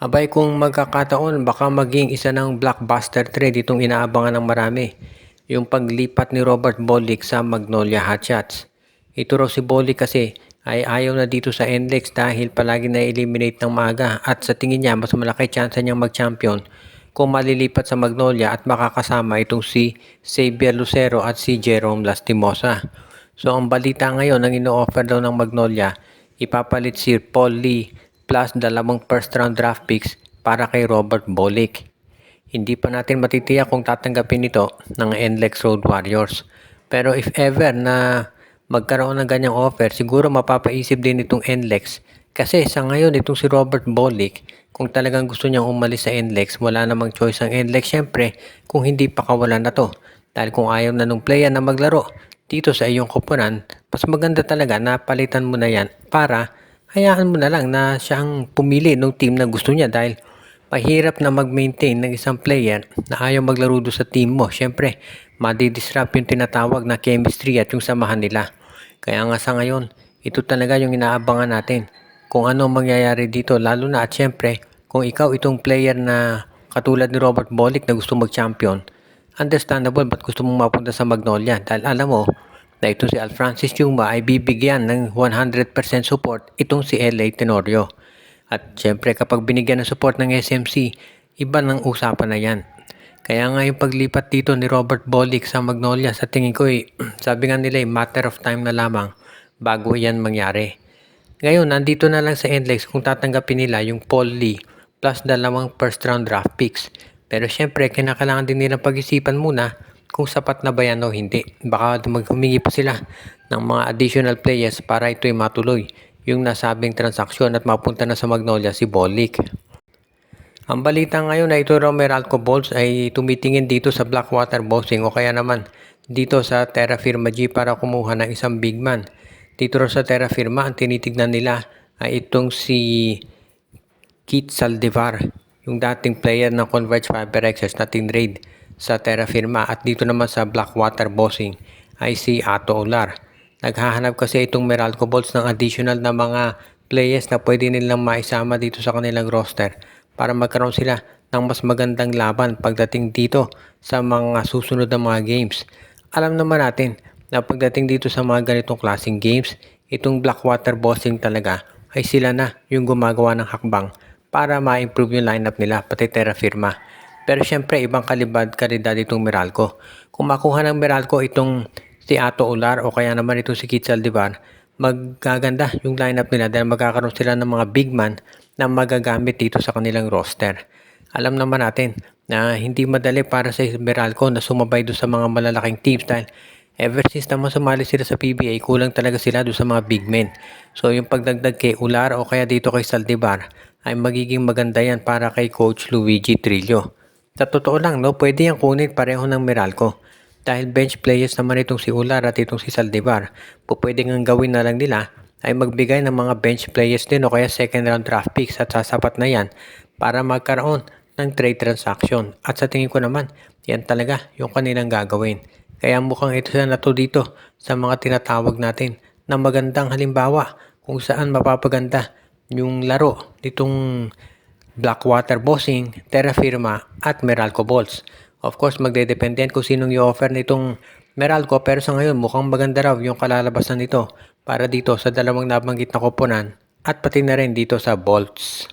Abay kung magkakataon baka maging isa ng blockbuster trade itong inaabangan ng marami. Yung paglipat ni Robert Bolick sa Magnolia Hotshots. Ito raw si Bolick kasi ay ayaw na dito sa NLEX dahil palagi na-eliminate ng maaga at sa tingin niya mas malaki chance niyang mag-champion kung malilipat sa Magnolia at makakasama itong si Xavier Lucero at si Jerome Lastimosa. So ang balita ngayon ang ino-offer daw ng Magnolia, ipapalit si Paul Lee plus 2 first round draft picks para kay Robert Bolick. Hindi pa natin matitiyak kung tatanggapin ito ng NLEX Road Warriors. Pero if ever na magkaroon ng ganyang offer, siguro mapapaisip din itong NLEX kasi sa ngayon itong si Robert Bolick, kung talagang gusto niyang umalis sa NLEX, wala namang choice ang NLEX syempre kung hindi pa kawalan na to. Dahil kung ayaw na nung player na maglaro dito sa iyong koponan, mas maganda talaga na palitan mo na yan para hayaan mo na lang na siyang pumili ng team na gusto niya dahil mahirap na mag-maintain ng isang player na ayaw maglaro doon sa team mo. Siyempre, madidisrupt yung tinatawag na chemistry at yung samahan nila. Kaya nga sa ngayon, ito talaga yung inaabangan natin. Kung ano mangyayari dito, lalo na at siyempre, kung ikaw itong player na katulad ni Robert Bolick na gusto mag-champion, understandable ba't gusto mong mapunta sa Magnolia dahil alam mo na ito si Alfrancis Chuma ay bibigyan ng 100% support itong si LA Tenorio. At syempre kapag binigyan ng support ng SMC, iba ng usapan na yan. Kaya nga yung paglipat dito ni Robert Bolick sa Magnolia sa tingin ko sabi nga nila matter of time na lamang bago yan mangyari. Ngayon nandito na lang sa NLEX kung tatanggapin nila yung Paul Lee plus 2 first round draft picks. Pero syempre kinakailangan din nilang pag-isipan muna kung sapat na ba yan o hindi. Baka humingi pa sila ng mga additional players para ito'y matuloy yung nasabing transaksyon at mapunta na sa Magnolia si Bolick. Ang balita ngayon na ito raw Meralco Bolts ay tumitingin dito sa Blackwater Bossing o kaya naman dito sa Terra Firma G para kumuha ng isang big man. Dito raw sa Terra Firma ang tinitignan nila ay itong si Keith Saldivar, yung dating player ng Converge FiberXs na tinrade sa Terra Firma at dito naman sa Blackwater Bossing ay si Ato Ular. Naghahanap kasi itong Meralco Bolts ng additional na mga players na pwede nilang maisama dito sa kanilang roster para magkaroon sila ng mas magandang laban pagdating dito sa mga susunod na mga games. Alam naman natin na pagdating dito sa mga ganitong klaseng games, itong Blackwater Bossing talaga ay sila na yung gumagawa ng hakbang para ma-improve yung lineup nila pati Terra Firma. Pero syempre ibang kalidad itong Meralco. Kung makuha ng Meralco itong si Ato Ular o kaya naman itong si Keith Saldivar, magaganda yung lineup nila dahil magkakaroon sila ng mga big man na magagamit dito sa kanilang roster. Alam naman natin na hindi madali para sa Meralco na sumabay doon sa mga malalaking teams dahil ever since naman sumali sila sa PBA, kulang talaga sila doon sa mga big men. So yung pagdagdag kay Ular o kaya dito kay Saldivar ay magiging maganda yan para kay Coach Luigi Trillo. Sa totoo lang, no, pwede yung kunin pareho ng Meralco. Dahil bench players naman itong si Ular at itong si Saldivar, pwede nga gawin na lang nila ay magbigay ng mga bench players din o kaya second round draft picks at sasapat na yan para magkaroon ng trade transaction. At sa tingin ko naman, yan talaga yung kanilang gagawin. Kaya mukhang ito na to dito sa mga tinatawag natin na magandang halimbawa kung saan mapapaganda yung laro nitong Blackwater Bossing, Terra Firma at Meralco Bolts. Of course, magdedepende yan kung sinong i-offer nitong Meralco pero sa ngayon mukhang maganda raw yung kalalabasan nito para dito sa dalawang nabanggit na koponan at pati na rin dito sa Bolts.